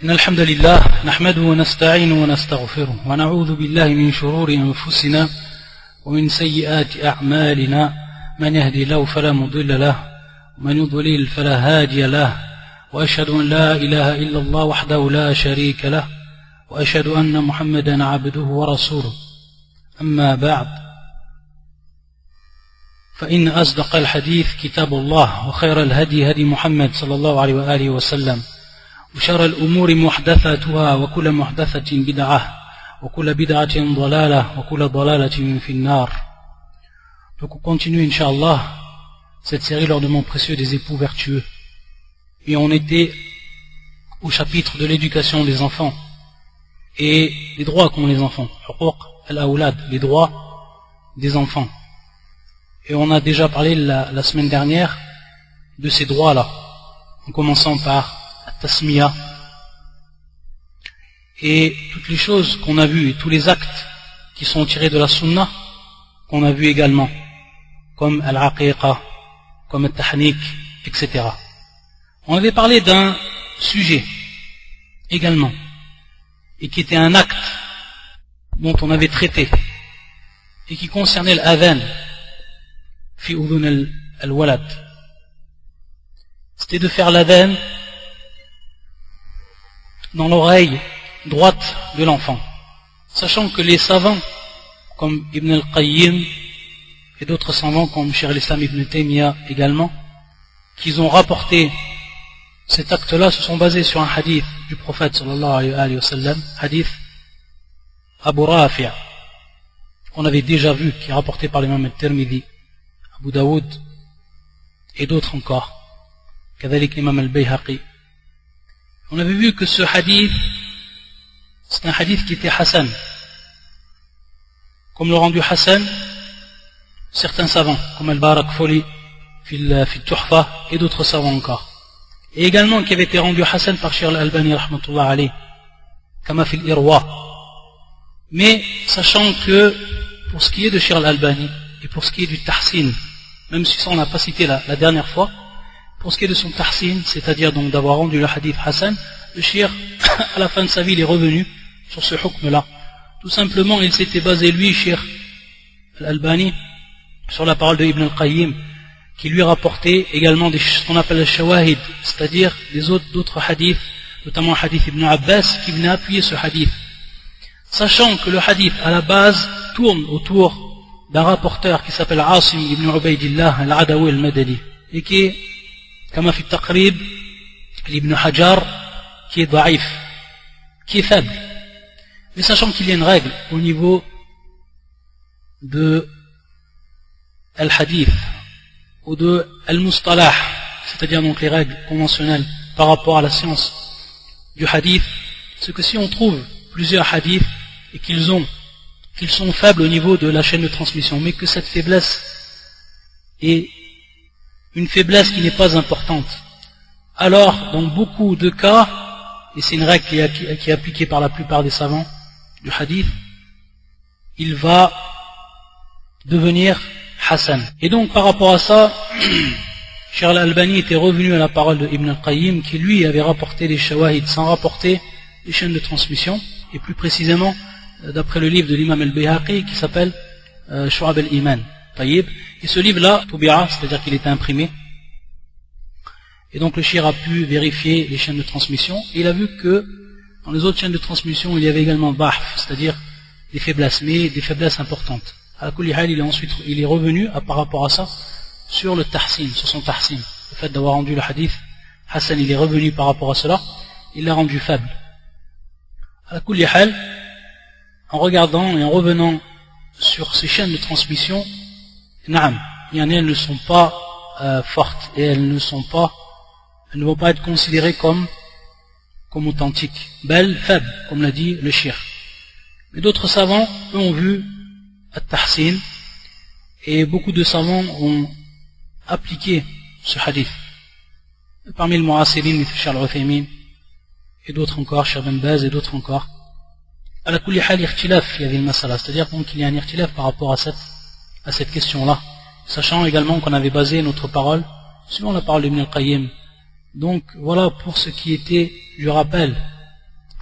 إن الحمد لله نحمده ونستعينه ونستغفره ونعوذ بالله من شرور أنفسنا ومن سيئات أعمالنا من يهدي الله فلا مضل له ومن يضلل فلا هادي له وأشهد أن لا إله إلا الله وحده لا شريك له وأشهد أن محمدا عبده ورسوله أما بعد فإن أصدق الحديث كتاب الله وخير الهدي هدي محمد صلى الله عليه وآله وسلم وشر الأمور محدثاتها وكل محدثة بدعة وكل بدعة ضلالة وكل ضلالة في النار. Donc on continue Inch'Allah cette série l'ordonnement précieux des époux vertueux. Et on était au chapitre de l'éducation des enfants et les droits qu'ont les enfants. Huquq al-awlad, les droits des enfants. Et on a déjà parlé la semaine dernière de ces droits-là, en commençant par Tasmiya et toutes les choses qu'on a vues et tous les actes qui sont tirés de la sunna qu'on a vu également, comme al-aqiqa, comme al-tahnik, etc. On avait parlé d'un sujet également et qui était un acte dont on avait traité et qui concernait l'adhan fi udhun al-walad. C'était de faire l'adhan dans l'oreille droite de l'enfant, sachant que les savants comme Ibn al-Qayyim et d'autres savants comme Cheikh al-Islam Ibn Taymiyyah également, qu'ils ont rapporté cet acte-là, se sont basés sur un hadith du prophète sallallahu alayhi wa sallam, hadith Abu Rafi' qu'on avait déjà vu, qui est rapporté par l'imam al-Tirmidhi, Abu Daoud et d'autres encore, كذلك l'imam al-Bayhaqi. On avait vu que ce hadith, c'est un hadith qui était Hassan. Comme le rendu Hassan, certains savants, comme Al-Barak Foli, Fil Tuhfa, et d'autres savants encore. Et également qui avait été rendu Hassan par Cheikh Al-Albani, rahmatullah alayh, Kama Fil Irwa. Mais, sachant que, pour ce qui est de Cheikh Al-Albani, et pour ce qui est du Tahsin, même si ça on n'a pas cité la dernière fois, pour ce qui est de son tahsin, c'est-à-dire donc d'avoir rendu le hadith Hassan, le shir, à la fin de sa vie, il est revenu sur ce hukm-là. Tout simplement, il s'était basé, lui, shir al-Albani, sur la parole de Ibn al-Qayyim, qui lui rapportait également ce qu'on appelle le shawahid, c'est-à-dire d'autres hadiths, notamment le hadith Ibn Abbas, qui venait appuyer ce hadith. Sachant que le hadith, à la base, tourne autour d'un rapporteur qui s'appelle Asim ibn Ubaydillah al-Adawi al-Madani, et qui est comme في التقريب l'Ibn Hajar qui est daif, qui est faible. Mais sachant qu'il y a une règle au niveau de al-hadith ou de al-mustalah, c'est-à-dire donc les règles conventionnelles par rapport à la science du hadith, c'est que si on trouve plusieurs hadiths et qu'ils sont faibles au niveau de la chaîne de transmission, mais que cette faiblesse est une faiblesse qui n'est pas importante, alors dans beaucoup de cas, et c'est une règle qui est appliquée par la plupart des savants du hadith, il va devenir Hassan. Et donc par rapport à ça, Cheikh al-Albani était revenu à la parole de Ibn al-Qayyim, qui lui avait rapporté les shawahid sans rapporter les chaînes de transmission, et plus précisément d'après le livre de l'imam al-Bayhaqi qui s'appelle Shu'ab al-Iman. Et ce livre-là, Tubi'a, c'est-à-dire qu'il était imprimé. Et donc le shir a pu vérifier les chaînes de transmission. Et il a vu que dans les autres chaînes de transmission, il y avait également Bahf, c'est-à-dire des faiblesses, mais des faiblesses importantes. À la kulli hal, il est revenu par rapport à ça sur le tahsin, sur son tahsin. Le fait d'avoir rendu le hadith Hassan, il est revenu par rapport à cela, il l'a rendu faible. À la kulli hal, en regardant et en revenant sur ces chaînes de transmission, Naam, elles ne sont pas fortes et elles ne vont pas être considérées comme authentiques. Belle, faible, comme l'a dit le shir. Mais d'autres savants, eux, ont vu at-tahsin et beaucoup de savants ont appliqué ce hadith. Parmi les mu'asirin, Cheikh al-Uthaymin et d'autres encore, Cheikh Ben Baz et d'autres encore. À la kulli hal ikhtilaf, il y avait le masala, c'est-à-dire qu'il y a un ikhtilaf par rapport à cette question-là, sachant également qu'on avait basé notre parole sur la parole d'Ibn al-Qayyim. Donc voilà pour ce qui était du rappel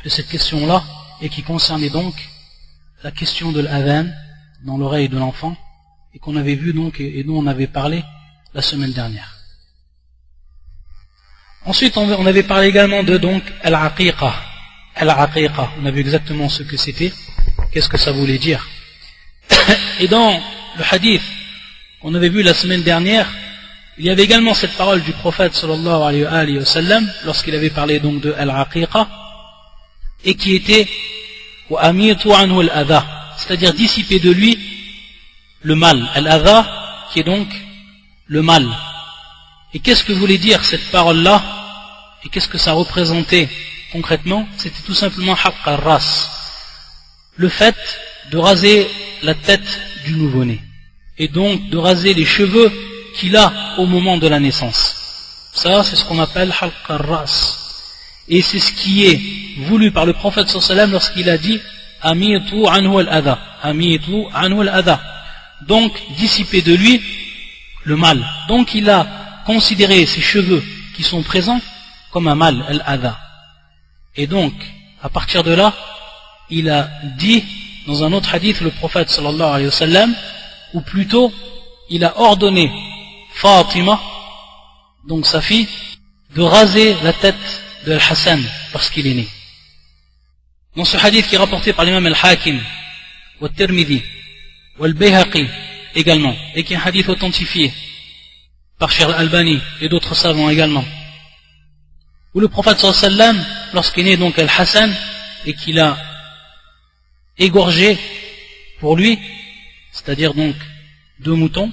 de cette question-là, et qui concernait donc la question de l'adhan dans l'oreille de l'enfant, et qu'on avait vu donc, et dont on avait parlé la semaine dernière. Ensuite, on avait parlé également de donc al-aqiqa. Al-aqiqa, on a vu exactement ce que c'était, qu'est-ce que ça voulait dire. Et dans le hadith qu'on avait vu la semaine dernière, il y avait également cette parole du prophète sallallahu alayhi wa sallam, lorsqu'il avait parlé donc de al-aqiqa, et qui était wa amitu anhu al-adha, c'est-à-dire dissiper de lui le mal, al-adha, qui est donc le mal. Et qu'est-ce que voulait dire cette parole-là, et qu'est-ce que ça représentait concrètement? C'était tout simplement haqq ar-ras, le fait de raser la tête du nouveau-né, et donc de raser les cheveux qu'il a au moment de la naissance. Ça, c'est ce qu'on appelle haqq ar-ras. Et c'est ce qui est voulu par le prophète sallallahu alayhi wa sallam lorsqu'il a dit amitu anhu al-adha, amitu anhu al-adha, donc dissiper de lui le mal. Donc il a considéré ces cheveux qui sont présents comme un mal, al-adha. Et donc, à partir de là, il a dit dans un autre hadith, le prophète sallallahu alayhi wa sallam, ou plutôt, il a ordonné Fatima, donc sa fille, de raser la tête de Al-Hassan lorsqu'il est né. Dans ce hadith qui est rapporté par l'imam Al-Hakim, ou Al-Tirmidhi, ou Al-Bayhaqi également, et qui est un hadith authentifié par Cheikh Al-Albani et d'autres savants également, où le prophète sallallahu alayhi wa sallam, lorsqu'il est né donc Al-Hassan, et qu'il a égorgé pour lui, c'est-à-dire donc 2 moutons,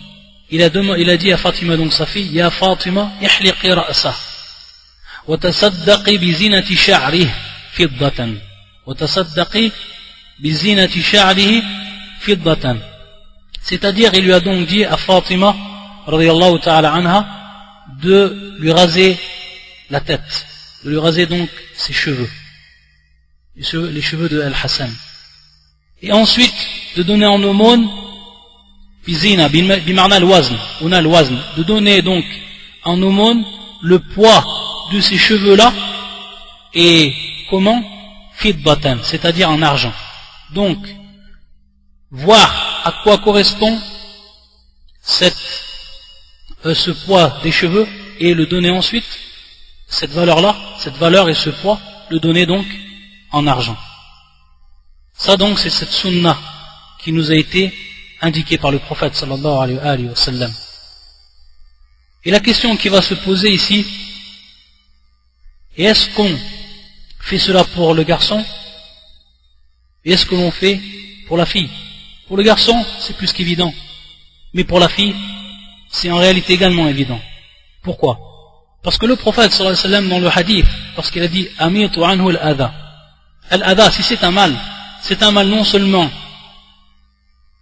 il a dit à Fatima, donc sa fille, Ya Fatima, ihliqi ra'sa, wa tasaddaqi bi zinati sha'rihi fiddatan, wa tasaddaqi bi zinati sha'rihi fiddatan. C'est-à-dire, il lui a donc dit à Fatima, radiyallahu ta'ala anha, de lui raser la tête, de lui raser donc ses cheveux, les cheveux de Al-Hassan. Et ensuite, de donner en aumône, bizina, bimarna al-wazn, on a al-wazn, de donner donc en aumône le poids de ces cheveux-là, et comment? Fidbatan, c'est-à-dire en argent. Donc, voir à quoi correspond ce poids des cheveux, et le donner ensuite, cette valeur-là, cette valeur et ce poids, le donner donc en argent. Ça donc c'est cette sunna qui nous a été indiquée par le prophète sallallahu alayhi wa sallam. Et la question qui va se poser ici, est-ce qu'on fait cela pour le garçon, et est-ce que l'on fait pour la fille? Pour le garçon, c'est plus qu'évident, mais pour la fille, c'est en réalité également évident. Pourquoi? Parce que le prophète sallallahu alayhi wa sallam dans le hadith, lorsqu'il a dit amitu anhu al-adha, al-adha, si c'est un mal non seulement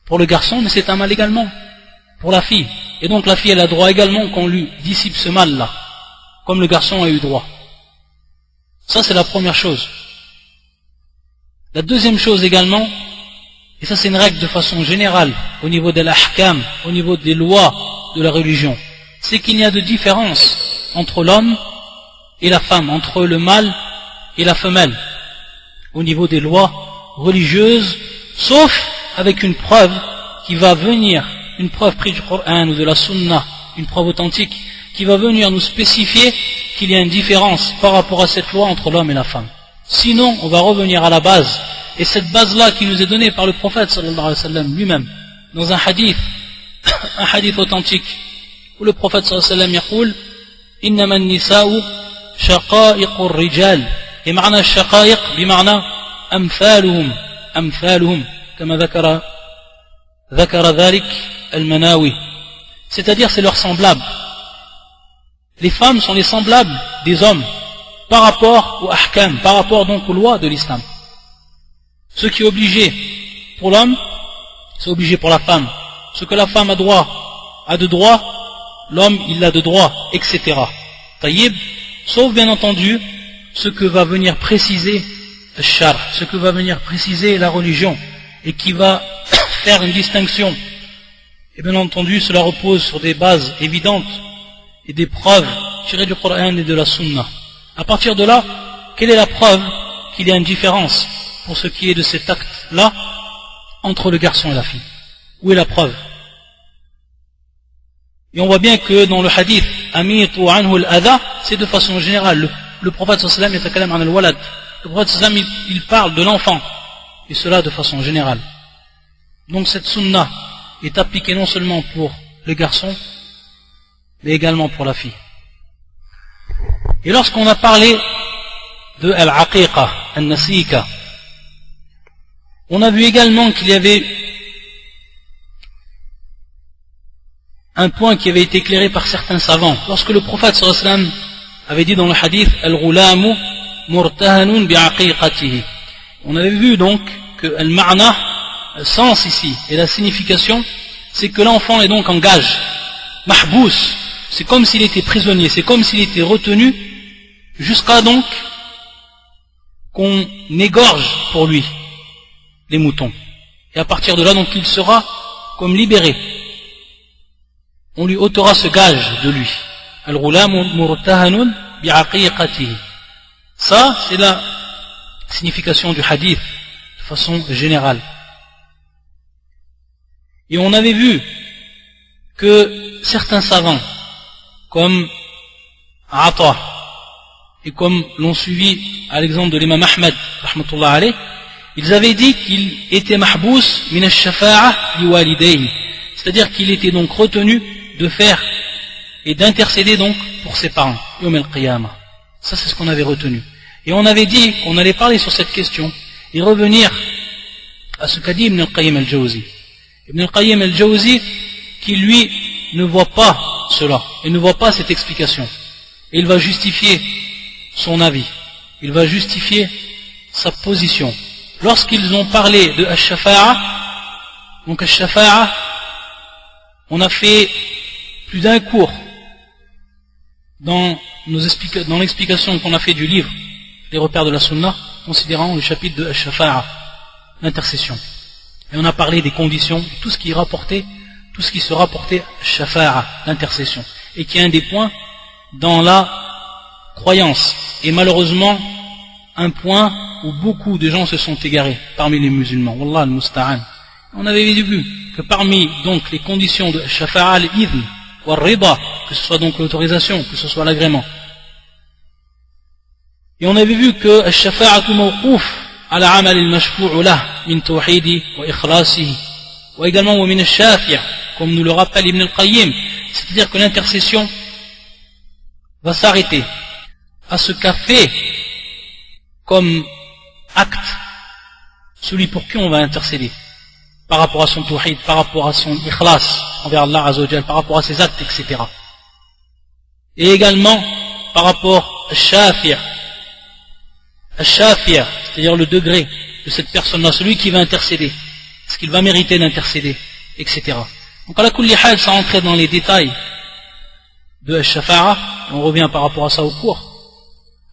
pour le garçon, mais c'est un mal également pour la fille. Et donc la fille, elle a droit également qu'on lui dissipe ce mal-là, comme le garçon a eu droit. Ça, c'est la première chose. La deuxième chose également, et ça c'est une règle de façon générale, au niveau de l'ahkam, au niveau des lois de la religion, c'est qu'il n'y a de différence entre l'homme et la femme, entre le mâle et la femelle, au niveau des lois religieuses, sauf avec une preuve qui va venir, une preuve prise du Coran ou de la Sunna, une preuve authentique, qui va venir nous spécifier qu'il y a une différence par rapport à cette loi entre l'homme et la femme. Sinon, on va revenir à la base, et cette base-là qui nous est donnée par le prophète sallallahu alayhi wa sallam lui-même, dans un hadith authentique, où le prophète sallallahu alayhi wa sallam yaqul, إنما النساء شقائق الرجال et معنى الشقائق بمعنى أمثالهم كما ذكر ذلك المناوي, c'est-à-dire c'est leurs semblables. Les femmes sont les semblables des hommes par rapport au ahkam, par rapport donc aux lois de l'islam. Ce qui est obligé pour l'homme, c'est obligé pour la femme. Ce que la femme a de droit, l'homme il a de droit, etc. Taïb, sauf bien entendu ce que va venir préciser le shar, ce que va venir préciser la religion, et qui va faire une distinction. Et bien entendu, cela repose sur des bases évidentes et des preuves tirées du Coran et de la Sunna. À partir de là, quelle est la preuve qu'il y a une différence pour ce qui est de cet acte-là entre le garçon et la fille. Où est la preuve? Et on voit bien que dans le hadith Amitu anhu al-adha, c'est de façon générale. Le prophète sallallahu alayhi wa sallam an al-walad. Le prophète sallallahu alayhi wa sallam, il parle de l'enfant, et cela de façon générale. Donc cette sunna est appliquée non seulement pour le garçon, mais également pour la fille. Et lorsqu'on a parlé de al-aqiqa, al-nasika, on a vu également qu'il y avait un point qui avait été éclairé par certains savants. Lorsque le prophète sallallahu alayhi wa sallam avait dit dans le hadith al-ghulamu murtahanun bi'aqiqatihi, on avait vu donc que al-ma'na, le sens ici et la signification, c'est que l'enfant est donc en gage, mahbous, c'est comme s'il était prisonnier, c'est comme s'il était retenu jusqu'à donc qu'on égorge pour lui les moutons. Et à partir de là, donc, il sera comme libéré. On lui ôtera ce gage de lui. Al-ghulamu murtahanun bi'aqiqatihi. Ça, c'est la signification du hadith de façon générale. Et on avait vu que certains savants, comme Ata, et comme l'ont suivi à l'exemple de l'imam Ahmed, rahmatullah alayh, ils avaient dit qu'il était mahbous min ash-shafa'a li walidayhi, c'est-à-dire qu'il était donc retenu de faire et d'intercéder donc pour ses parents, yawm al-qiyamah. Ça, c'est ce qu'on avait retenu. Et on avait dit qu'on allait parler sur cette question et revenir à ce qu'a dit Ibn al-Qayyim al-Jawzi. Ibn al-Qayyim al-Jawzi, qui lui ne voit pas cela, et ne voit pas cette explication. Et il va justifier son avis, il va justifier sa position. Lorsqu'ils ont parlé de Ash-Shafa'a, donc Ash-Shafa'a, on a fait plus d'un cours dans l'explication qu'on a fait du livre Les repères de la Sunna, considérant le chapitre de Ash-Shafa'a, l'intercession. Et on a parlé des conditions, tout ce qui se rapportait à Shafa'a, l'intercession, et qui est un des points dans la croyance, et malheureusement un point où beaucoup de gens se sont égarés parmi les musulmans. Wallah al-musta'an. On avait vu que parmi donc les conditions de Shafa'a al-idhn ou al-rida, que ce soit donc l'autorisation, que ce soit l'agrément, et on avait vu que Ash-Shafa'atu mawquf ala amal al-mashfu'u lah min tawhidi wa ikhlasihi, ou également wa min ash-shafi', comme nous le rappelle Ibn al-Qayyim, c'est-à-dire que l'intercession va s'arrêter à ce qu'a fait comme acte celui pour qui on va intercéder, par rapport à son tawhid, par rapport à son ikhlas envers Allah Azza wa Jal, par rapport à ses actes, etc. Et également par rapport à Shafi', c'est-à-dire le degré de cette personne-là, celui qui va intercéder, est-ce qu'il va mériter d'intercéder, etc. Donc à la kulli hal, ça rentrait dans les détails de Ash-Shafa'a, on revient par rapport à ça au cours.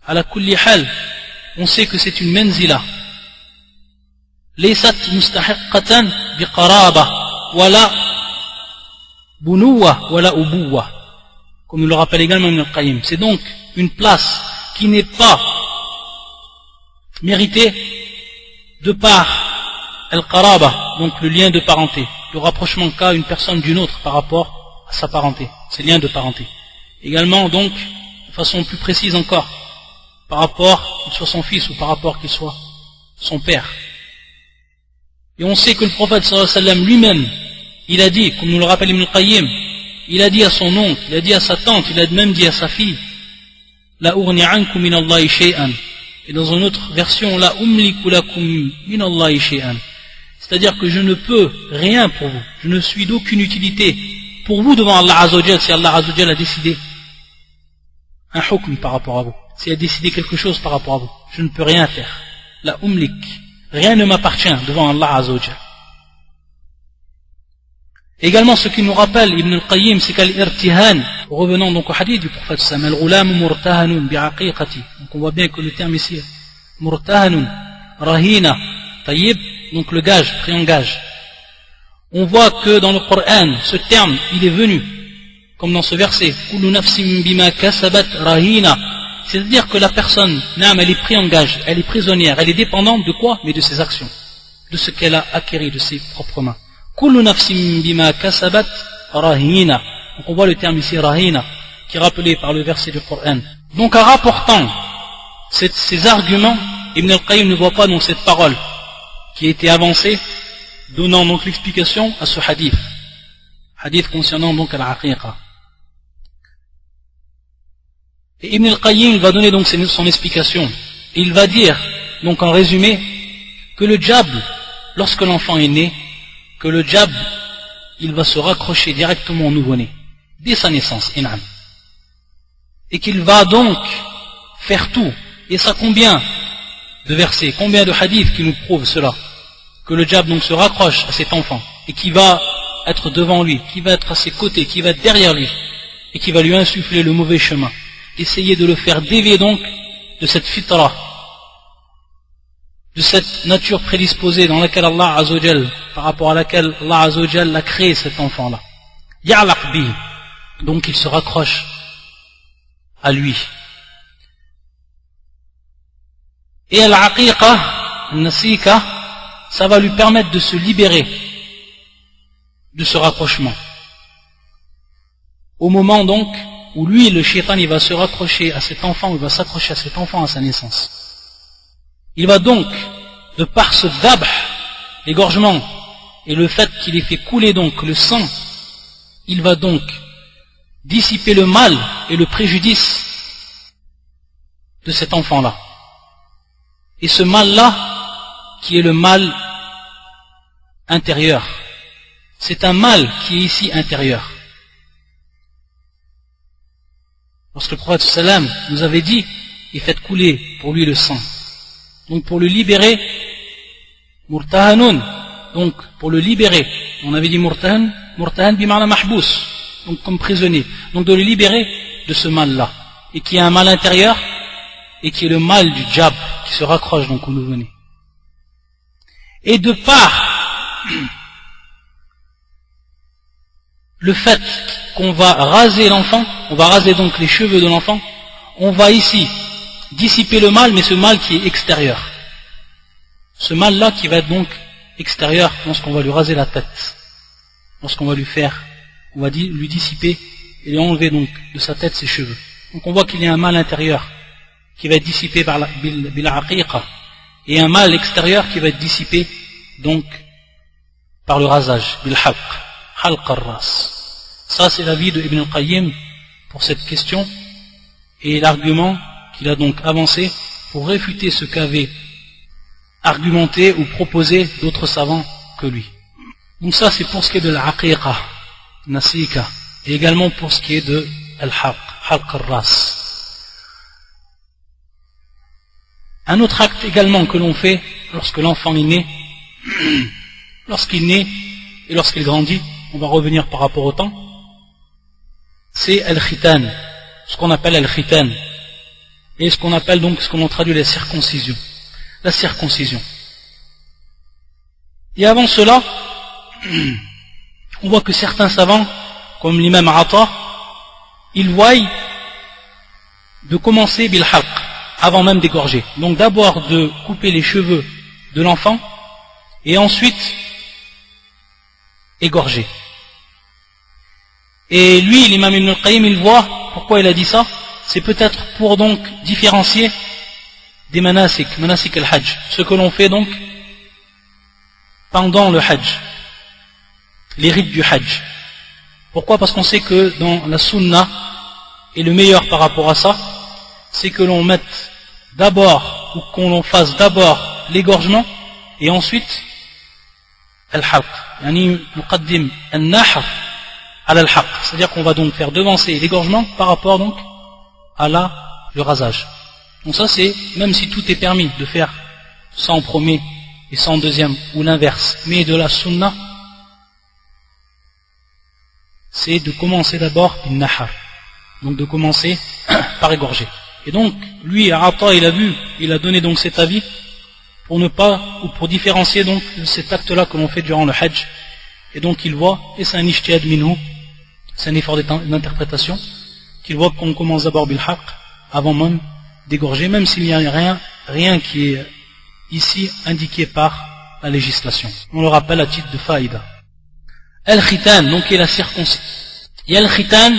À la kulli hal, on sait que c'est une menzila, laysat mustahiqqatan biqaraba wala bunuwa wala ubuwa, comme nous le rappelle également Ibn al-Qayyim. C'est donc une place qui n'est pas méritée de par al-qaraba, donc le lien de parenté, le rapprochement qu'a une personne d'une autre par rapport à sa parenté, ces liens de parenté. Également donc, de façon plus précise encore, par rapport qu'il soit son fils ou par rapport qu'il soit son père. Et on sait que le prophète sallallahu alayhi wa sallam lui-même, il a dit, comme nous le rappelle Ibn al-Qayyim, il a dit à son oncle, il a dit à sa tante, il a même dit à sa fille, la urni ankum min Allahi shay'an. Et dans une autre version, la umliku lakum min Allahi shay'an. C'est-à-dire que je ne peux rien pour vous, je ne suis d'aucune utilité pour vous devant Allah Azza wa Jal, si Allah Azza wa Jal a décidé un hukm par rapport à vous, s'il a décidé quelque chose par rapport à vous, je ne peux rien faire. La umlik, rien ne m'appartient devant Allah Azza wa Jal. Également, ce qui nous rappelle Ibn al-Qayyim, c'est qu'al-irtihan, revenons donc au hadith du prophète Sam, al-ghulam murtahanun bi'aqiqati. Donc on voit bien que le terme ici, murtahanun, rahina, tayyib, donc le gage, pris en gage. On voit que dans le Coran, ce terme, il est venu, comme dans ce verset, kullu nafsim bima kasabat rahina, C'est-à-dire que la personne, elle est prise en gage, elle est prisonnière, elle est dépendante de quoi? Mais de ses actions, de ce qu'elle a acquis de ses propres mains. Kullu nafsin bima kasabat rahina. Donc on voit le terme ici rahina, qui est rappelé par le verset du Coran. Donc en rapportant ces arguments, Ibn al-Qayyim ne voit pas dans cette parole qui a été avancée, donnant donc l'explication à ce hadith. Hadith concernant donc al-aqiqa. Et Ibn al-Qayyim va donner donc son explication. Il va dire, donc en résumé, que le diable, lorsque l'enfant est né, que le diable, il va se raccrocher directement au nouveau-né, dès sa naissance, inam. Et qu'il va donc faire tout. Et ça, combien de versets, combien de hadiths qui nous prouvent cela? Que le diable donc se raccroche à cet enfant, et qui va être devant lui, qui va être à ses côtés, qui va être derrière lui, et qui va lui insuffler le mauvais chemin. Essayer de le faire dévier donc de cette fitra, de cette nature prédisposée dans laquelle Allah Azzawajal, par rapport à laquelle Allah Azzawajal a créé cet enfant-là. Ya'laq bi, donc il se raccroche à lui. Et al-aqiqa, al-nasika, ça va lui permettre de se libérer de ce rapprochement. Au moment donc où lui, le shaitan, il va se raccrocher à cet enfant, il va s'accrocher à cet enfant à sa naissance. Il va donc, de par ce dhabh, l'égorgement, et le fait qu'il ait fait couler donc le sang, il va donc dissiper le mal et le préjudice de cet enfant-là. Et ce mal-là, qui est le mal intérieur, c'est un mal qui est ici intérieur. Lorsque le prophète sallam nous avait dit, et faites couler pour lui le sang. Donc pour le libérer, murtahanun, donc pour le libérer, on avait dit murtahan bima'na mahbous, donc comme prisonnier, donc de le libérer de ce mal-là, et qui est un mal intérieur, et qui est le mal du diable, qui se raccroche donc au nouveau-né. Et de par le fait qu'on va raser l'enfant, on va raser donc les cheveux de l'enfant, on va ici dissiper le mal, mais ce mal qui est extérieur. Ce mal-là qui va être donc extérieur lorsqu'on va lui raser la tête, lorsqu'on va lui faire, on va lui dissiper et lui enlever donc de sa tête ses cheveux. Donc on voit qu'il y a un mal intérieur qui va être dissipé par la aqiqa, et un mal extérieur qui va être dissipé donc par le rasage, bil halq, halq ar-ras. Ça, c'est l'avis de Ibn al-Qayyim pour cette question et l'argument qu'il a donc avancé pour réfuter ce qu'avaient argumenté ou proposé d'autres savants que lui. Donc ça, c'est pour ce qui est de l'aqiqa, nasika, et également pour ce qui est de al-haq, halq ar-ras. Un autre acte également que l'on fait lorsque l'enfant est né, lorsqu'il naît et lorsqu'il grandit, on va revenir par rapport au temps, c'est al-khitan, ce qu'on appelle al-khitan, et ce qu'on appelle donc, ce qu'on traduit la circoncision. La circoncision. Et avant cela, on voit que certains savants, comme l'imam Ata, ils voient de commencer bil halq, avant même d'égorger. Donc d'abord de couper les cheveux de l'enfant, et ensuite égorger. Et lui, l'imam Ibn al-Qayyim, il voit, pourquoi il a dit ça, c'est peut-être pour donc différencier des manasik al-hajj, ce que l'on fait donc pendant le hajj, les rites du hajj. Pourquoi? Parce qu'on sait que dans la sunna, et le meilleur par rapport à ça, c'est que l'on mette d'abord, ou qu'on fasse d'abord l'égorgement, et ensuite al-halq, yani muqaddim al-nahr al-halq, c'est-à-dire qu'on va donc faire devancer l'égorgement par rapport donc à le rasage. Donc ça, c'est, même si tout est permis de faire sans premier et sans deuxième, ou l'inverse, mais de la sunna, c'est de commencer d'abord une nahar, donc de commencer par égorger. Et donc, lui, Ata, il a donné donc cet avis pour ne pas, ou pour différencier donc cet acte-là que l'on fait durant le hajj. Et donc il voit, et c'est un ijtihad minhu, c'est un effort d'interprétation, qu'il voit qu'on commence d'abord bil haqq, avant même d'égorger, même s'il n'y a rien qui est ici indiqué par la législation. On le rappelle à titre de faïda. Al-khitan, donc qui est la circoncision. Il y a al-khitan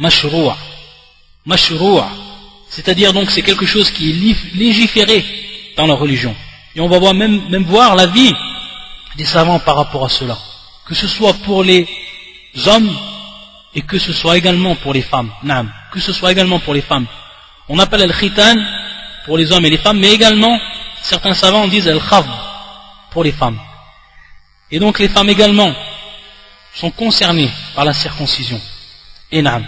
mashroua. Mashroua, c'est-à-dire donc c'est quelque chose qui est légiféré dans la religion. Et on va voir même voir l'avis des savants par rapport à cela. Que ce soit pour les hommes et que ce soit également pour les femmes. Naam, que ce soit également pour les femmes. On appelle al-khitan pour les hommes et les femmes, mais également certains savants disent al-khafd pour les femmes. Et donc les femmes également sont concernées par la circoncision. Et naam.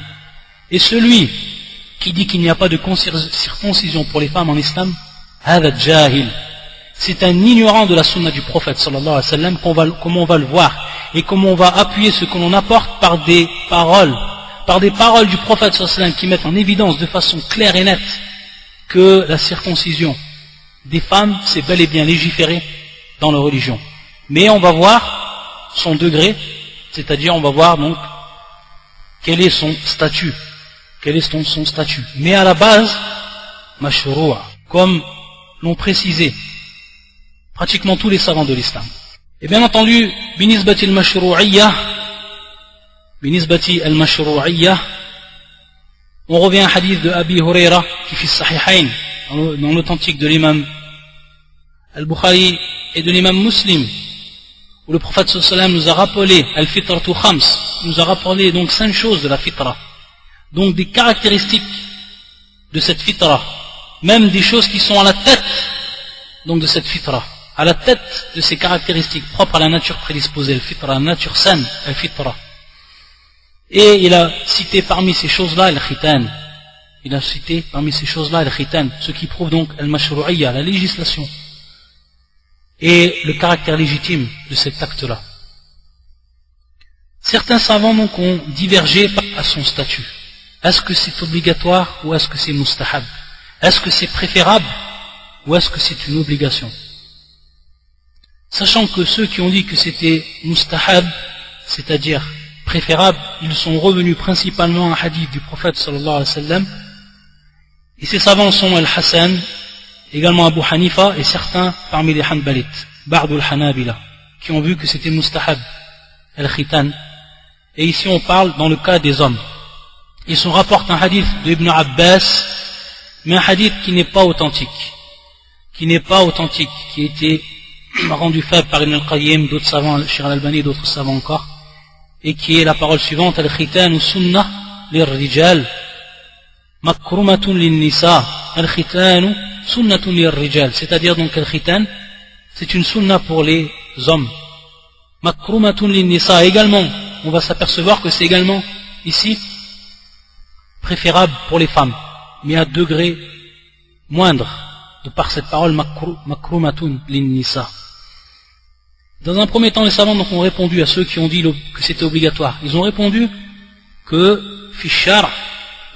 Et celui qui dit qu'il n'y a pas de circoncision pour les femmes en islam, hada jahil. C'est un ignorant de la sunna du prophète sallallahu alayhi wa sallam, comme on va le voir, et comme on va appuyer ce que l'on apporte par des paroles du prophète sallallahu alayhi wa sallam qui mettent en évidence de façon claire et nette que la circoncision des femmes, c'est bel et bien légiféré dans la religion. Mais on va voir son degré, c'est-à-dire on va voir donc quel est son statut. Quel est son statut. Mais à la base, mashroua, comme l'ont précisé pratiquement tous les savants de l'islam. Et bien entendu, binisbati al-mashrou'iyya, on revient à un hadith de Abi Huraira qui fit sahihain, dans l'authentique de l'imam al-Bukhari et de l'imam Muslim, où le prophète sallallahu alayhi wa sallam nous a rappelé al-fitratu khams, nous a rappelé donc 5 choses de la fitra, donc des caractéristiques de cette fitra, même des choses qui sont à la tête donc de cette fitra, à la tête de ces caractéristiques propres à la nature prédisposée, la fitra, la nature saine, la fitra. Et il a cité parmi ces choses-là le khitan. Il a cité parmi ces choses-là le khitan, ce qui prouve donc al-mashrou'iyya, la législation, et le caractère légitime de cet acte-là. Certains savants donc ont divergé à son statut. Est-ce que c'est obligatoire ou est-ce que c'est mustahab? Est-ce que c'est préférable ou est-ce que c'est une obligation? Sachant que ceux qui ont dit que c'était mustahab, c'est-à-dire préférable, ils sont revenus principalement à un hadith du prophète sallallahu alayhi wa sallam. Et ces savants sont Al-Hassan, également Abu Hanifa et certains parmi les Hanbalites, Ba'dul Hanabila, qui ont vu que c'était mustahab, al-khitan. Et ici on parle dans le cas des hommes. Ils se rapportent un hadith de Ibn Abbas, mais un hadith qui n'est pas authentique, qui a été rendu faible par Ibn al-Qayyim, d'autres savants, Sheikh al-Albani et d'autres savants encore, et qui est la parole suivante, al-khitan sunnah lir-rijal makrumatun lin-nisa, al-khitan sunnatun lir-rijal, c'est-à-dire donc al-khitan, c'est une sunna pour les hommes, makrumatun lin-nisa, également, on va s'apercevoir que c'est également ici préférable pour les femmes, mais à degré moindre, de par cette parole makrumatun lin-nisa. Dans un premier temps, les savants donc ont répondu à ceux qui ont dit que c'était obligatoire. Ils ont répondu que fichar,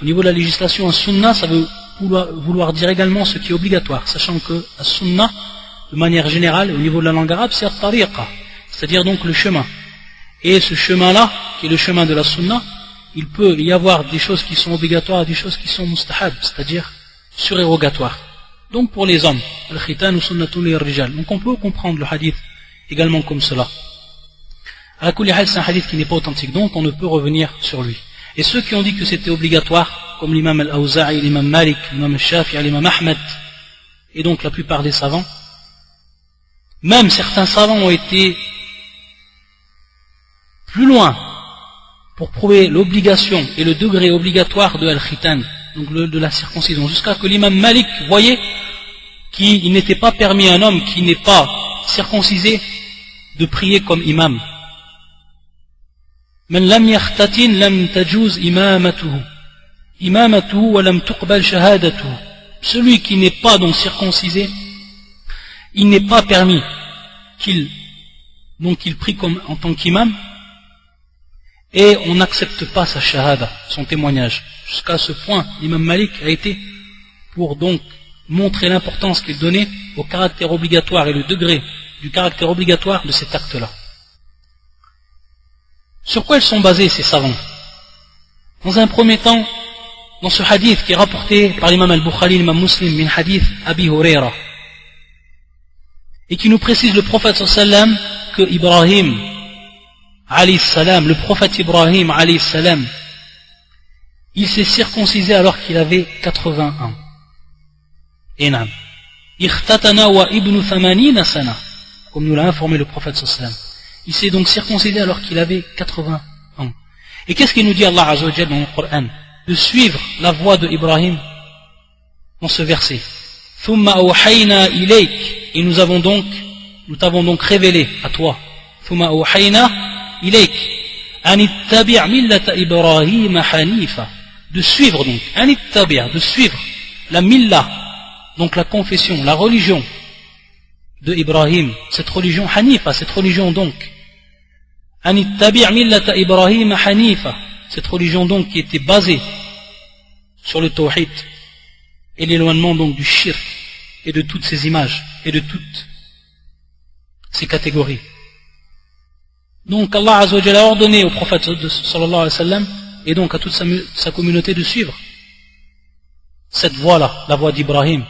au niveau de la législation, un sunnah, ça veut vouloir dire également ce qui est obligatoire, sachant que un sunnah, de manière générale, au niveau de la langue arabe, c'est at-tariqa, c'est-à-dire donc le chemin. Et ce chemin-là, qui est le chemin de la sunnah, il peut y avoir des choses qui sont obligatoires et des choses qui sont mustahab, c'est-à-dire surérogatoires. Donc pour les hommes, al-khitan ou sunnatun lir-rijal. Donc on peut comprendre le hadith également comme cela. À kulli hal, c'est un hadith qui n'est pas authentique, donc on ne peut revenir sur lui. Et ceux qui ont dit que c'était obligatoire, comme l'imam al-Awza'i, l'imam Malik, l'imam al-Shafi'i, l'imam Ahmed, et donc la plupart des savants, même certains savants ont été plus loin pour prouver l'obligation et le degré obligatoire de al-khitan, donc de la circoncision, jusqu'à que l'imam Malik voyait qu'il n'était pas permis à un homme qui n'est pas circoncisé de prier comme imam. Man lam yakhtatin lam tajuz imamatuhu wa lam tuqbal shahadatuhu. Celui qui n'est pas donc circoncisé, il n'est pas permis qu'il prie comme en tant qu'imam, et on n'accepte pas sa shahada, son témoignage. Jusqu'à ce point, l'imam Malik a été pour donc montrer l'importance qu'il donnait au caractère obligatoire et le degré du caractère obligatoire de cet acte-là. Sur quoi ils sont basés ces savants? Dans un premier temps, dans ce hadith qui est rapporté par l'imam al-Bukhari, l'imam Muslim, bin hadith Abi Huraira, et qui nous précise le prophète sallam que Ibrahim alayhi salam, le prophète Ibrahim alayhi salam, il s'est circoncisé alors qu'il avait 80 ans. Enam. Ikhtatana wa ibnu thamanina sana, comme nous l'a informé le prophète sallam. Il s'est donc circoncisé alors qu'il avait 80 ans. Et qu'est-ce qu'il nous dit Allah Azza wa Jalla dans le Coran? De suivre la voie de Ibrahim dans ce verset. Thumma awhayna ilayk, et nous t'avons donc révélé à toi. Thumma awhayna ilayk an ittabi' millata Ibrahim hanifa, de suivre donc, an ittabi', de suivre la milla, donc la confession, la religion de Ibrahim, cette religion hanifa, cette religion donc an ittabi' millata Ibrahim hanifa, cette religion donc qui était basée sur le tawhid et l'éloignement donc du shirk et de toutes ces images et de toutes ces catégories. Donc Allah Azza wa Jalla a ordonné au prophète sallallahu alayhi wa sallam et donc à toute sa communauté de suivre cette voie-là, la voie d'Ibrahim.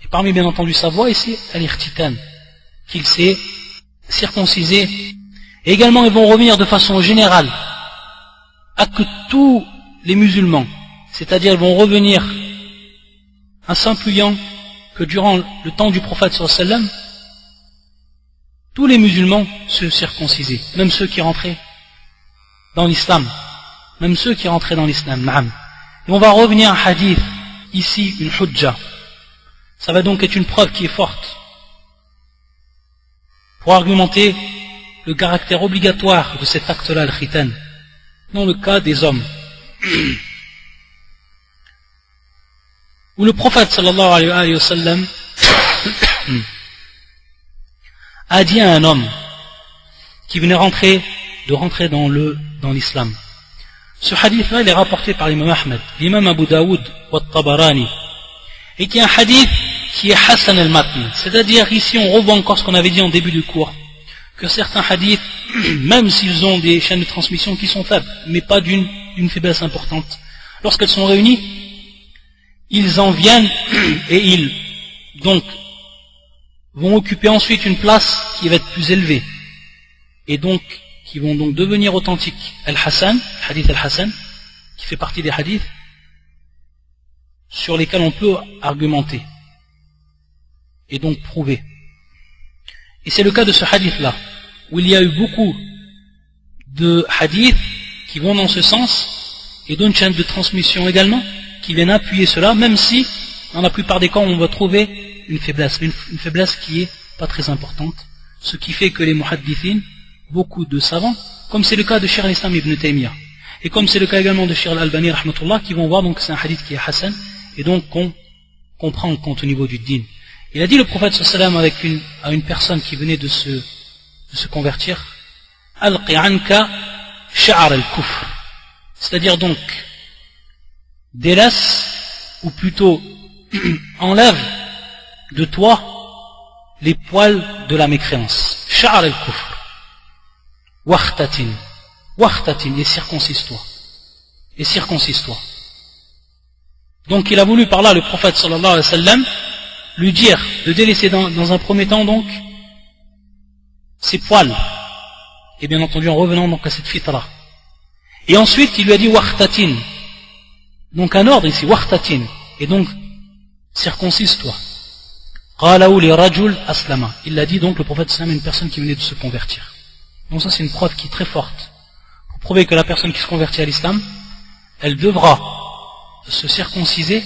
Et parmi bien entendu sa voie ici, al-ikhtitan, qu'il s'est circoncisé. Et également ils vont revenir de façon générale à que tous les musulmans, c'est-à-dire ils vont revenir en s'incluant que durant le temps du prophète sallallahu alayhi wa sallam, tous les musulmans se circoncisaient, même ceux qui rentraient dans l'islam, même ceux qui rentraient dans l'islam. Et on va revenir à un hadith, ici une hujja. Ça va donc être une preuve qui est forte pour argumenter le caractère obligatoire de cet acte-là, le khitan, dans le cas des hommes. Où le prophète sallallahu alayhi wa sallam a dit à un homme qui venait de rentrer dans l'islam. Ce hadith-là, il est rapporté par l'imam Ahmed, l'imam Abu Daoud wa Tabarani, et qui est un hadith qui est Hassan al-Matn. C'est-à-dire, ici, on revoit encore ce qu'on avait dit en début du cours, que certains hadiths, même s'ils ont des chaînes de transmission qui sont faibles, mais pas d'une faiblesse importante, lorsqu'elles sont réunies, ils en viennent et ils, donc, vont occuper ensuite une place qui va être plus élevée, et donc qui vont donc devenir authentiques. Al-Hassan, hadith Al-Hassan, qui fait partie des hadiths sur lesquels on peut argumenter et donc prouver. Et c'est le cas de ce hadith-là, où il y a eu beaucoup de hadiths qui vont dans ce sens, et d'une chaîne de transmission également, qui viennent appuyer cela, même si, dans la plupart des cas, on va trouver une faiblesse qui est pas très importante, ce qui fait que les muhaddithin, beaucoup de savants, comme c'est le cas de Cheikh al-Islam ibn Taymiyyah, et comme c'est le cas également de Cheikh al-Albani rahmatullah, qui vont voir donc c'est un hadith qui est Hassan, et donc qu'on comprend en compte au niveau du din. Il a dit le prophète sallallahu alayhi wa sallam à une personne qui venait de se convertir, alqi anka sha'r al-kufr, c'est-à-dire donc délaisse, ou plutôt enlève de toi les poils de la mécréance. Sha'r al-kufr. Wakhtatin, et circoncis-toi. Et circoncis-toi. Donc il a voulu par là, le prophète sallallahu alayhi wa sallam, lui dire de délaisser dans un premier temps donc ses poils. Et bien entendu en revenant donc à cette fitra. Et ensuite il lui a dit wakhtatin. Donc un ordre ici, wakhtatin. Et donc circoncis-toi. Qalaou li rajul aslama. Il l'a dit donc le prophète sallallahu alayhi wa sallam à une personne qui venait de se convertir. Donc ça c'est une preuve qui est très forte pour prouver que la personne qui se convertit à l'islam, elle devra se circonciser,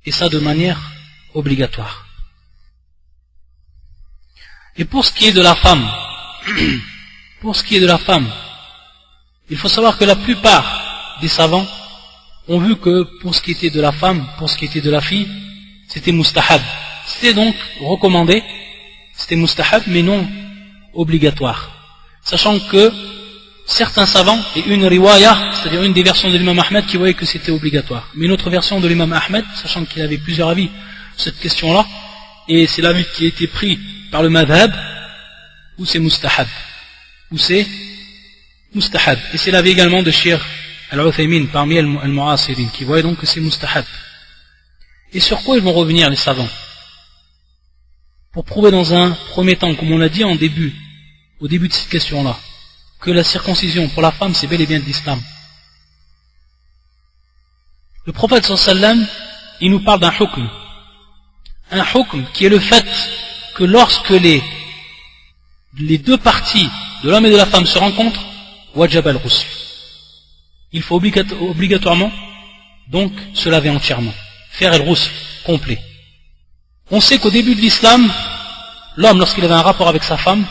et ça de manière obligatoire. Et pour ce qui est de la femme, il faut savoir que la plupart des savants ont vu que pour ce qui était de la femme, pour ce qui était de la fille, c'était mustahab. C'était donc recommandé, c'était mustahab mais non obligatoire. Sachant que certains savants, et une riwaya, c'est-à-dire une des versions de l'imam Ahmed qui voyait que c'était obligatoire. Mais une autre version de l'imam Ahmed, sachant qu'il avait plusieurs avis sur cette question-là, et c'est l'avis qui a été pris par le madhab, où c'est mustahab. Et c'est l'avis également de Cheikh Al-Uthaymin parmi Al-Mu'asirin, qui voyaient donc que c'est mustahab. Et sur quoi ils vont revenir les savants? Pour prouver dans un premier temps, comme on l'a dit au début de cette question-là, que la circoncision pour la femme c'est bel et bien de l'islam. Le prophète sallallahu alayhi wa sallam, il nous parle d'un hukm. Un hukm qui est le fait que lorsque les deux parties de l'homme et de la femme se rencontrent, wajab al-ghusl. Il faut obligatoirement donc se laver entièrement, faire al-ghusl complet. On sait qu'au début de l'islam, l'homme lorsqu'il avait un rapport avec sa femme,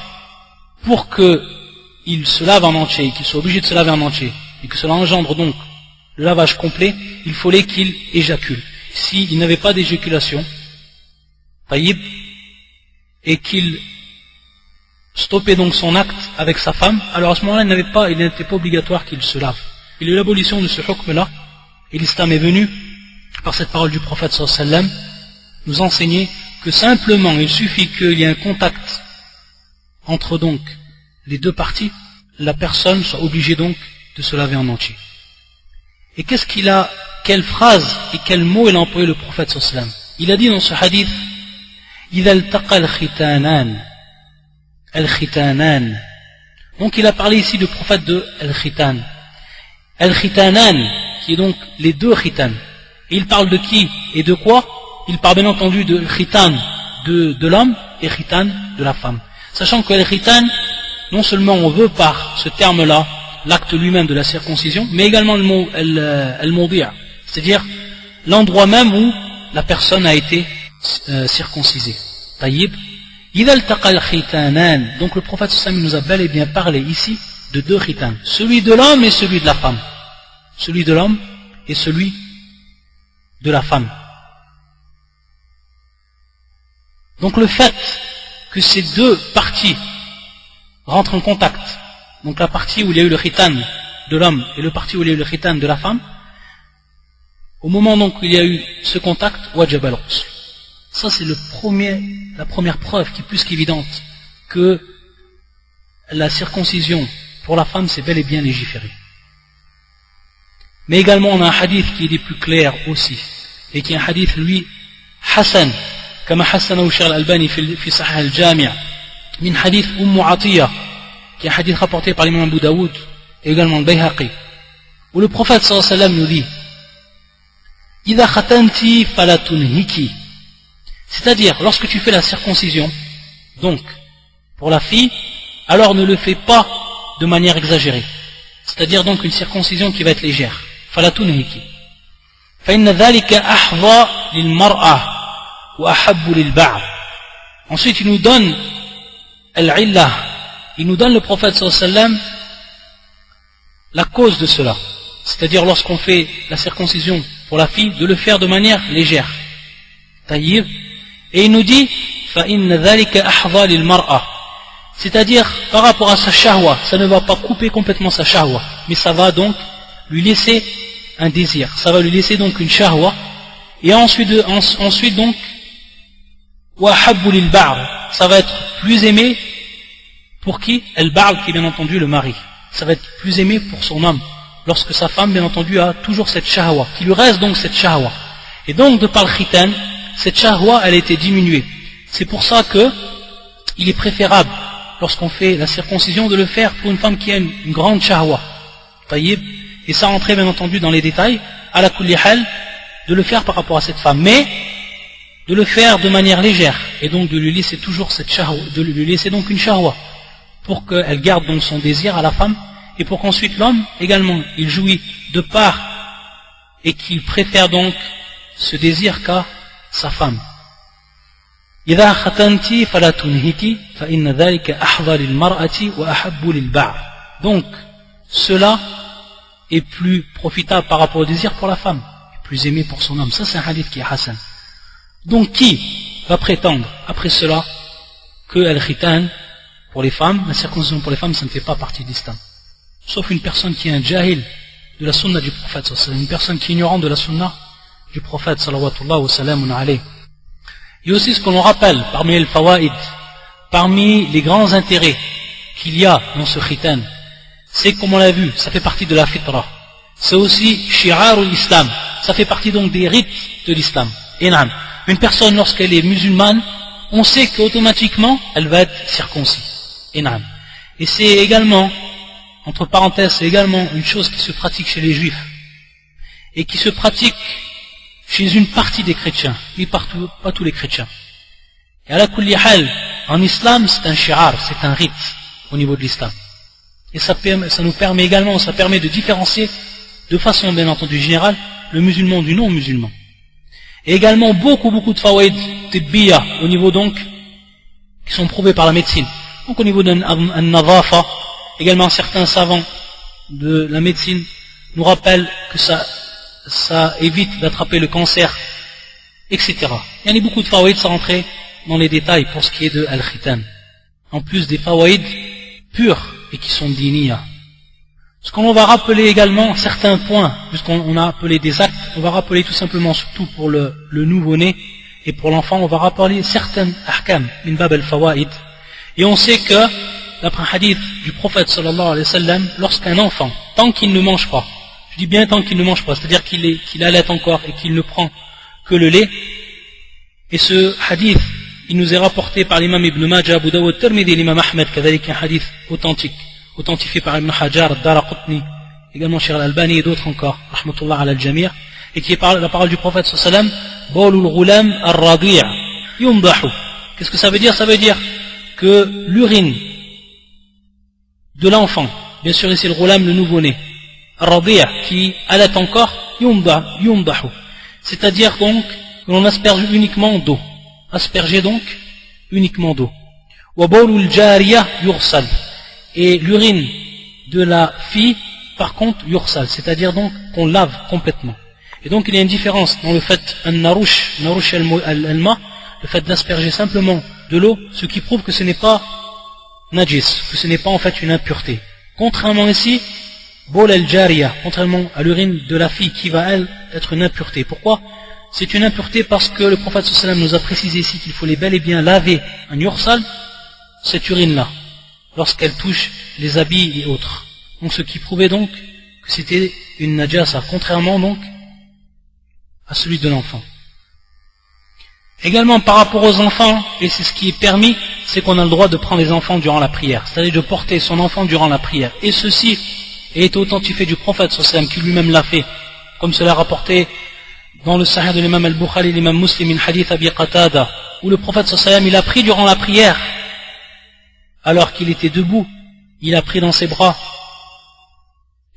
pour qu'il se lave en entier, qu'il soit obligé de se laver en entier, et que cela engendre donc le lavage complet, il fallait qu'il éjacule. S'il n'avait pas d'éjaculation, taïb, et qu'il stoppait donc son acte avec sa femme, alors à ce moment-là, il n'était pas obligatoire qu'il se lave. Il y a eu l'abolition de ce hukm-là, et l'islam est venu, par cette parole du prophète sallallahu alayhi wa sallam, nous enseigner que simplement, il suffit qu'il y ait un contact entre donc les deux parties, la personne soit obligée donc de se laver en entier. Et quelle phrase et quel mot il a employé le prophète sallallahu alayhi wa sallam? Il a dit dans ce hadith, إِذَا الْتَقَى الْخِتَانَانِ. Donc il a parlé ici du prophète de al-khitan. Al-khitanan, qui est donc les deux khitan. Et il parle de qui et de quoi? Il parle bien entendu de khitan de l'homme et khitan de la femme. Sachant que al-khitan, non seulement on veut par ce terme-là l'acte lui-même de la circoncision, mais également le mot al-mawdi', c'est-à-dire l'endroit même où la personne a été circoncisée. Taïb. Donc le prophète sallallahu nous a bel et bien parlé ici de deux khitan, celui de l'homme et celui de la femme. Celui de l'homme et celui de la femme. Donc le fait que ces deux parties rentrent en contact, donc la partie où il y a eu le khitan de l'homme et la partie où il y a eu le khitan de la femme, au moment donc où il y a eu ce contact, wajab al-ghusl. Ça c'est la première preuve qui est plus qu'évidente que la circoncision pour la femme c'est bel et bien légiféré. Mais également on a un hadith qui est des plus clairs aussi, et qui est un hadith lui Hassan, comme Hassan Shaykh al-Albani fi Sahih al-Jami' min hadith Atiyya, qui est un hadith rapporté par l'imam Abu Daoud et également le Bayhaqi, où le prophète sallallahu alayhi wa sallam nous dit Idha khatanti fala tunhiki. C'est-à-dire, lorsque tu fais la circoncision, donc, pour la fille, alors ne le fais pas de manière exagérée. C'est-à-dire donc une circoncision qui va être légère. Falatunhiki. فإن ذلك أحظى للمرأة وأحب للبعض. Ensuite, il nous donne al-illah. Il nous donne le prophète sallallahu alayhi wa sallam la cause de cela. C'est-à-dire lorsqu'on fait la circoncision pour la fille, de le faire de manière légère. Taïb. Et il nous dit فَإِنَّ ذَلِكَ أَحْظَى لِلْمَرْأَةِ. C'est-à-dire par rapport à sa shahwa, ça ne va pas couper complètement sa shahwa, mais ça va donc lui laisser un désir, ça va lui laisser donc une shahwa, et ensuite donc وَأَحَبُّ لِلْبَعْضِ, ça va être plus aimé pour qui? El-Ba'l, qui est bien entendu le mari. Ça va être plus aimé pour son homme, lorsque sa femme bien entendu a toujours cette shahwa, qui lui reste donc cette shahwa. Et donc de par le khitan, cette shahwa elle a été diminuée. C'est pour ça que il est préférable lorsqu'on fait la circoncision de le faire pour une femme qui a une grande shahwa. Taïb. Et ça rentrait bien entendu dans les détails, à la kulli hal, de le faire par rapport à cette femme, mais de le faire de manière légère, et donc de lui laisser toujours cette shahwa, de lui laisser donc une shahwa, pour qu'elle garde donc son désir à la femme, et pour qu'ensuite l'homme également il jouit de part, et qu'il préfère donc ce désir qu'à sa femme. إذا ختنتي فلا تنهكي فإن ذلك أحظى للمرأة وأحب للبعض. Donc cela est plus profitable par rapport au désir pour la femme, plus aimé pour son homme. Ça c'est un hadith qui est Hassan. Donc qui va prétendre après cela que al-khitan pour les femmes, la circoncision pour les femmes, ça ne fait pas partie de l'islam, sauf une personne qui est un jahil de la sunna du prophète, une personne qui est ignorante de la sunna du prophète sallallahu wa sallam alayhi. Il y a aussi ce que l'on rappelle parmi les fawaïd, parmi les grands intérêts qu'il y a dans ce khitan, c'est comme on l'a vu, ça fait partie de la fitra, c'est aussi shi'arul islam. Ça fait partie donc des rites de l'islam. Une personne, lorsqu'elle est musulmane, on sait qu'automatiquement, elle va être circoncise. Et c'est également, entre parenthèses, c'est également une chose qui se pratique chez les juifs. Et qui se pratique chez une partie des chrétiens, mais partout, pas tous les chrétiens. Et à la kulli hal, en islam, c'est un shi'ar, c'est un rite au niveau de l'islam. Et ça nous permet également, ça permet de différencier de façon bien entendu générale le musulman du non-musulman. Et également beaucoup de fawaïd tibbiya au niveau donc qui sont prouvés par la médecine. Donc au niveau d'un nadafa, également certains savants de la médecine nous rappellent que ça évite d'attraper le cancer, etc. Il y a beaucoup de fawaïd sans rentrer dans les détails pour ce qui est de al-khitan. En plus des fawaïd purs et qui sont diniya. Ce qu'on va rappeler également, certains points, puisqu'on a appelé des actes, on va rappeler tout simplement, surtout pour le nouveau-né et pour l'enfant, on va rappeler certains ahkam, min bab al-fawaid. Et on sait que, d'après un hadith du prophète sallallahu alayhi wa sallam, lorsqu'un enfant, tant qu'il ne mange pas, je dis bien tant qu'il ne mange pas, c'est-à-dire qu'il allait encore et qu'il ne prend que le lait, et ce hadith, il nous est rapporté par l'imam Ibn Majah, Abu Dawud, Tirmidhi, l'imam Ahmed, qu'avec un hadith authentique, authentifié par Ibn Hajar, Ad-Daraqutni, également Cheikh Al-Albani et d'autres encore, rahmatullah ala al-jamir, et qui est la parole du prophète sallallahu alayhi wa sallam, Bawlul ghulam ar-radi' yumdahu. Qu'est-ce que ça veut dire? Ça veut dire que l'urine de l'enfant, bien sûr ici le ghulam, le nouveau-né, ar-radi' qui allait encore, yumdahu. C'est-à-dire donc que l'on asperge uniquement d'eau. Asperger donc uniquement d'eau. Wa bawlul jariyah yursal. Et l'urine de la fille, par contre, yursal, c'est-à-dire donc qu'on lave complètement. Et donc il y a une différence dans le fait narush al-ma, le fait d'asperger simplement de l'eau, ce qui prouve que ce n'est pas najis, que ce n'est pas en fait une impureté. Contrairement ici, bol al-jariya, contrairement à l'urine de la fille qui va elle être une impureté. Pourquoi? C'est une impureté parce que le prophète sallallahu alayhi wa sallam nous a précisé ici qu'il fallait bel et bien laver un yursal, cette urine-là, lorsqu'elle touche les habits et autres. Donc ce qui prouvait donc que c'était une najasa, contrairement donc à celui de l'enfant. Également par rapport aux enfants, et c'est ce qui est permis, c'est qu'on a le droit de prendre les enfants durant la prière, c'est-à-dire de porter son enfant durant la prière. Et ceci est authentifié du prophète sallallahu alayhi wa sallam, qui lui-même l'a fait, comme cela est rapporté dans le Sahih de l'imam al-Bukhari, l'imam Muslim, in hadith Abi Qatada, où le prophète sallallahu alayhi wa sallam, il a pris durant la prière, alors qu'il était debout, il a pris dans ses bras,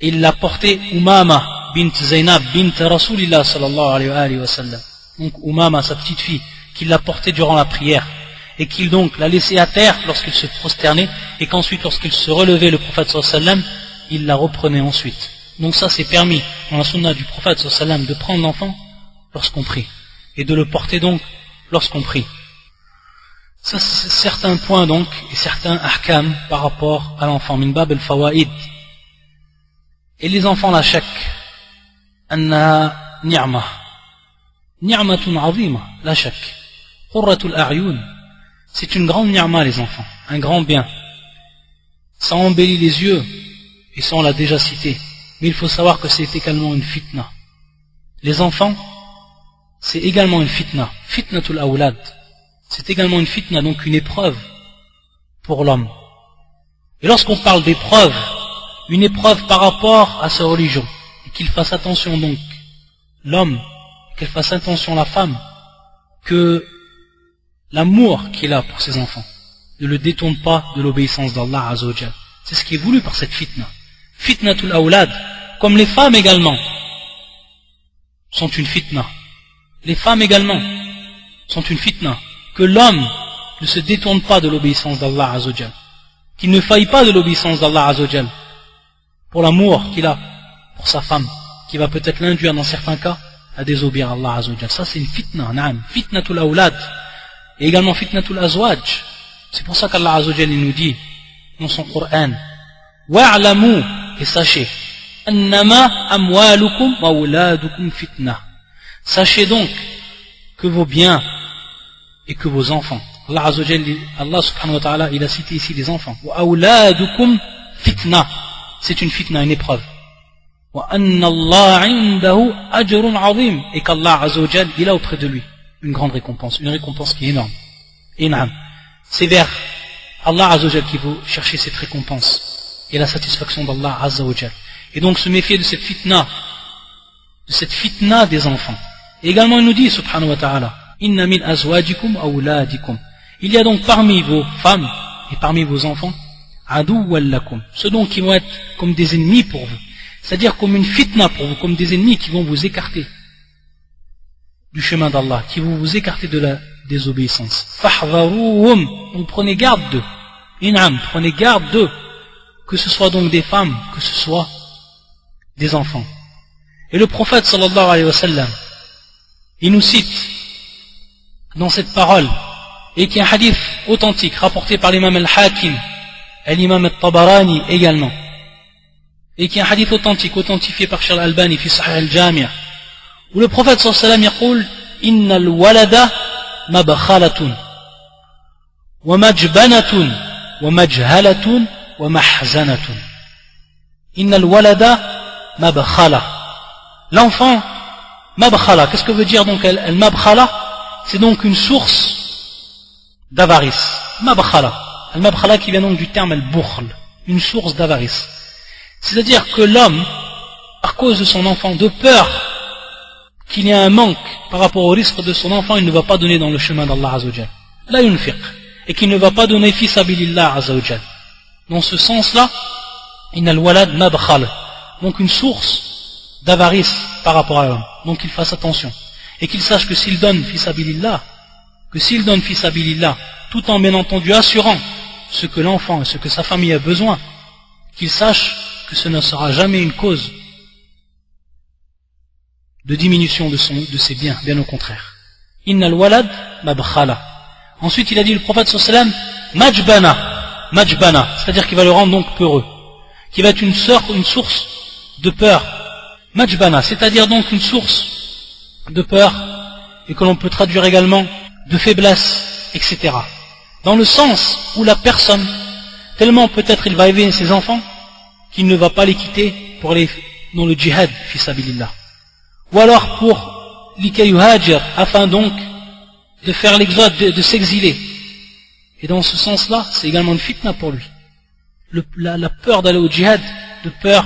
et il l'a porté Umama bint Zainab bint Rasulillah sallallahu alayhi wa sallam. Donc Umama, sa petite fille, qu'il l'a portée durant la prière, et qu'il donc l'a laissée à terre lorsqu'il se prosternait, et qu'ensuite lorsqu'il se relevait, le prophète sallallahu alayhi wa sallam, il la reprenait ensuite. Donc ça c'est permis dans la sunna du prophète sallallahu alayhi wa sallam de prendre l'enfant lorsqu'on prie, et de le porter donc lorsqu'on prie. Ça, c'est certains points donc, et certains ahkam par rapport à l'enfant, min bab al-fawaid. Et les enfants, la shak, anna ni'ma, ni'matun azima, la shak, qurratul a'yun, c'est une grande ni'ma les enfants, un grand bien. Ça embellit les yeux, et ça on l'a déjà cité, mais il faut savoir que c'est également une fitna. Les enfants, c'est également une fitna, fitnatul awlad. C'est également une fitna, donc une épreuve pour l'homme. Et lorsqu'on parle d'épreuve, une épreuve par rapport à sa religion, et qu'il fasse attention donc, l'homme, qu'elle fasse attention la femme, que l'amour qu'il a pour ses enfants ne le détourne pas de l'obéissance d'Allah Azza wa Jal. C'est ce qui est voulu par cette fitna. Fitnatul awlad, comme les femmes également, sont une fitna. Les femmes également sont une fitna. Que l'homme ne se détourne pas de l'obéissance d'Allah Azza wa Jal, qu'il ne faille pas de l'obéissance d'Allah Azza wa Jal, pour l'amour qu'il a pour sa femme, qui va peut-être l'induire dans certains cas à désobéir à Allah Azza wa Jal. Ça c'est une fitna, na'am, fitnatul awlad, et également fitnatul azwaj. C'est pour ça qu'Allah Azza wa Jal nous dit dans son Coran, wa'lamu, et sachez, annama amwalukum wa auladukum fitna. Sachez donc que vos biens et que vos enfants. Allah Azza wa Jalla, Allah subhanahu wa ta'ala, il a cité ici les enfants. Wa awladukum fitna. C'est une fitna, une épreuve. وَأَنَّ اللَّهَ عِنْدَهُ أَجْرٌ عَظِيمٌ, et qu'Allah Azza wa Jal, il a auprès de lui une grande récompense, une récompense qui est énorme. In'am. C'est vers Allah Azza wa Jal qu'il faut chercher cette récompense et la satisfaction d'Allah Azza wa Jal. Et donc se méfier de cette fitna des enfants. Et également il nous dit subhanahu wa ta'ala, inna min azwajikum awladikum, il y a donc parmi vos femmes et parmi vos enfants aduwwan lakum, ceux donc qui vont être comme des ennemis pour vous, c'est-à-dire comme une fitna pour vous, comme des ennemis qui vont vous écarter du chemin d'Allah, qui vont vous écarter de la désobéissance. Fahdharuhum, donc prenez garde d'eux. In'am, prenez garde d'eux, que ce soit donc des femmes, que ce soit des enfants. Et le prophète sallallahu alayhi wa sallam, il nous cite dans cette parole, et qui est un hadith authentique rapporté par l'imam al-Hakim et l'imam al-Tabarani également, et qui est un hadith authentique authentifié par Sheikh al-Albani fi Sahih al-Jami', où le prophète sallallahu alayhi wa sallam yaqul inna al-walada mabkhalatun wa majbanatun wa majhalatun wa mahzanatun. Inna al-walada mabkhala, l'enfant mabkhala, qu'est-ce que veut dire donc al-mabkhala? C'est donc une source d'avarice. Mabkhala, al-mabkhala qui vient donc du terme al-bukhl, une source d'avarice. C'est-à-dire que l'homme, à cause de son enfant, de peur qu'il y ait un manque par rapport au risque de son enfant, il ne va pas donner dans le chemin d'Allah Azza wa Jal, la yunfiq, et qu'il ne va pas donner fi sabilillah Azza wa Jal. Dans ce sens-là, inna al-walad mabkhal, donc une source d'avarice par rapport à l'homme. Donc qu'il fasse attention et qu'il sache que s'il donne fi sabilillah, tout en bien entendu assurant ce que l'enfant et ce que sa famille a besoin, qu'il sache que ce ne sera jamais une cause de diminution de ses biens, bien au contraire. Innal walad mabkhala. Ensuite il a dit le prophète sallallahu alayhi wa sallam majbana, c'est-à-dire qu'il va le rendre donc peureux, qui va être une source de peur. Majbana, c'est-à-dire donc une source de peur, et que l'on peut traduire également de faiblesse, etc. Dans le sens où la personne, tellement peut-être il va élever ses enfants, qu'il ne va pas les quitter pour aller dans le djihad, fi sabilillah. Ou alors pour l'ikayuhajir, afin donc de faire l'exode, de s'exiler. Et dans ce sens-là, c'est également une fitna pour lui. La peur d'aller au djihad, de peur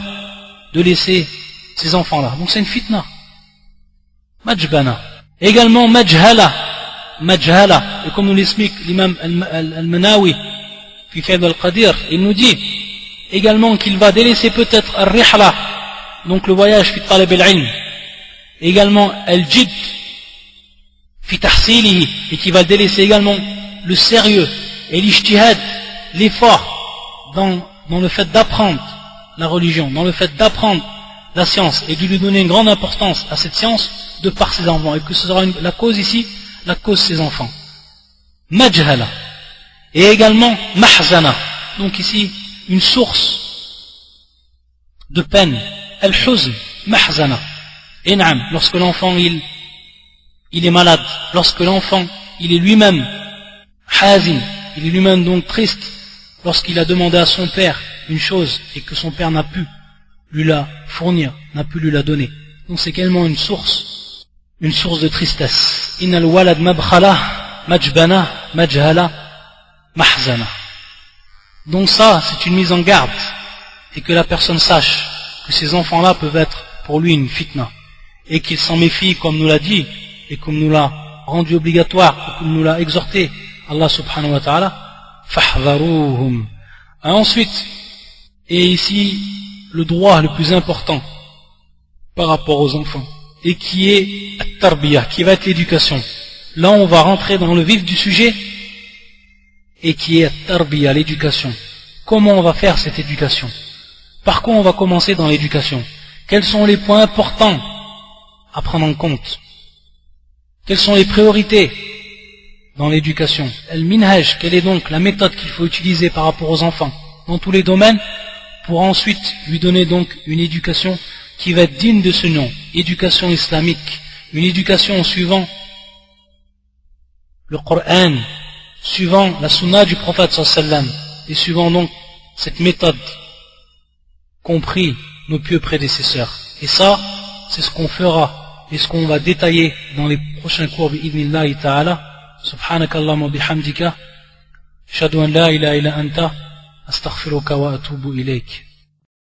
de laisser ces enfants-là. Donc c'est une fitna. Majbana. Également majhala. Et comme nous l'explique l'imam al-Manawi, fi Fayd al-Qadir, il nous dit également qu'il va délaisser peut-être al-rihla, donc le voyage fi talab al-ilm. Également al-jid fi tahsilihi, et qui va délaisser également le sérieux et l'ijtihad, l'effort dans le fait d'apprendre la religion, dans le fait d'apprendre la science et de lui donner une grande importance à cette science de par ses enfants, et que ce sera la cause ici, la cause de ses enfants. Majhala. Et également mahzana, donc ici une source de peine. Al-huzn, mahzana. In'am, lorsque l'enfant il est malade, lorsque l'enfant il est lui-même hazin, il est lui-même donc triste, lorsqu'il a demandé à son père une chose et que son père n'a pu lui la fournir, n'a pu lui la donner. Donc c'est également une source de tristesse. Innal walad mabkhala, majbana, majhala, mahzana. Donc ça, c'est une mise en garde, et que la personne sache que ces enfants-là peuvent être pour lui une fitna, et qu'il s'en méfie, comme nous l'a dit, et comme nous l'a rendu obligatoire, et comme nous l'a exhorté Allah subhanahu wa ta'ala, fahdharuhum. Ensuite, et ici, le droit le plus important par rapport aux enfants, et qui est at-tarbiyah, qui va être l'éducation. Là, on va rentrer dans le vif du sujet, et qui est at-tarbiyah, l'éducation. Comment on va faire cette éducation? Par quoi on va commencer dans l'éducation? Quels sont les points importants à prendre en compte? Quelles sont les priorités dans l'éducation? Al-minhaj, quelle est donc la méthode qu'il faut utiliser par rapport aux enfants dans tous les domaines, pour ensuite lui donner donc une éducation qui va être digne de ce nom, éducation islamique, une éducation suivant le Coran, suivant la sunna du prophète sallallahu alayhi wa sallam, et suivant donc cette méthode compris nos pieux prédécesseurs. Et ça, c'est ce qu'on fera et ce qu'on va détailler dans les prochains cours bi'idhnillahi ta'ala. Subhanakallahumma bihamdika ashhadu an la ilaha illa anta astaghfiruka wa atubu ilayk.